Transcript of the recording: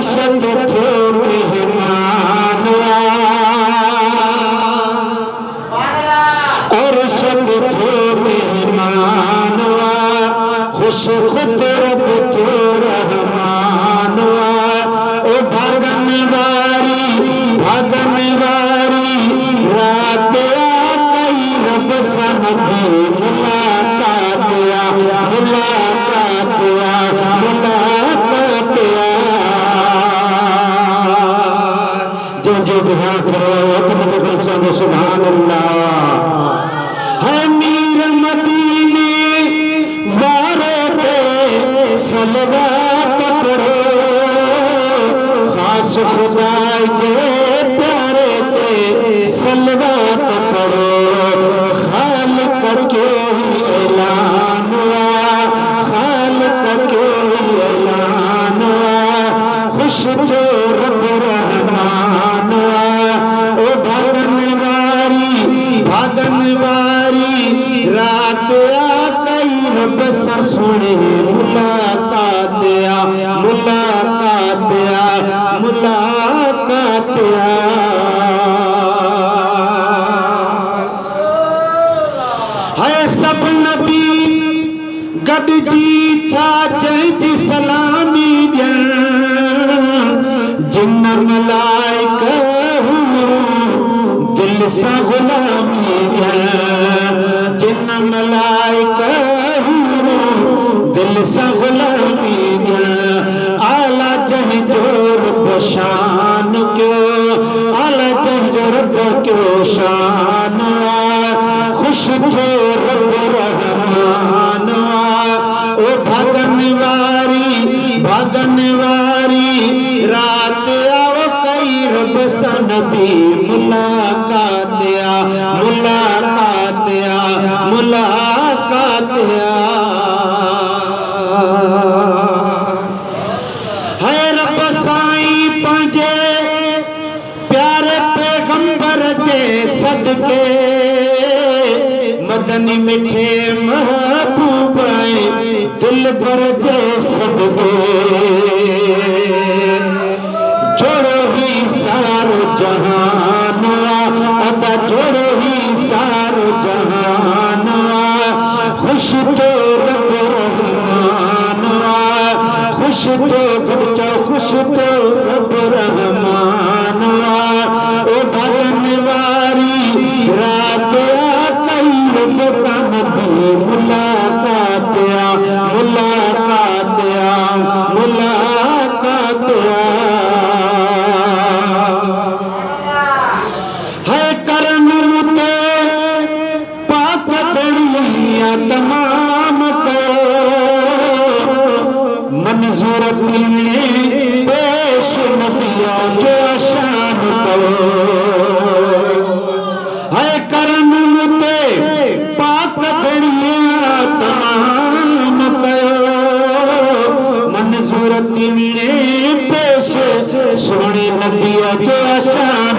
अरशद थो मेहमान अरशद थो मेहमान खुश खुद रब थो रहमान ओ भागन वारी रात आ कई रब साहबी मुलाकात जो दुआ करो तुम सुभान अल्लाह है मीर मदीने वारे पे सलवात पढ़ो खास खुदाई जे प्यारे ते सलवात पढ़ो खालिक के ऐलान खालिक के ऐलान खुश जो रब रहमान ओ भागन वारी रात आ कई रब सा सुने मुलाकात है सब नबी गॾिजी था जंहिंजी सलामी ॾियनि जिन मलाइक दिल सां गुलामी ॾियनि जिन मलाइक दिल सां गुलामी ॾियनि आला जंहिंजो रब शान कयो आला जंहिंजो रब कयो शान खुश जो रब रहमान ओ भागन वारी रात आओ कई रब सा नबी मुलाकात है रब साईं पंहिंजे प्यारे पैगंबर जे सदके मदनी मिठे महबूब दिल भर जे सदके जोड़ो ही सारो जहान अदा जोड़ो ही सारो जहान खुश तो रब रहमान खुश तो रब रहमान ओ भागन वारी रात आ कई रब सा नबी मुलाकात है करम ते पाक दड़िया तमाम कयो मंजूर पेश नबिया जो शान कयो है करम ते पाक दड़िया तमाम कयो मंजूर पेश सोने नबिया जो शान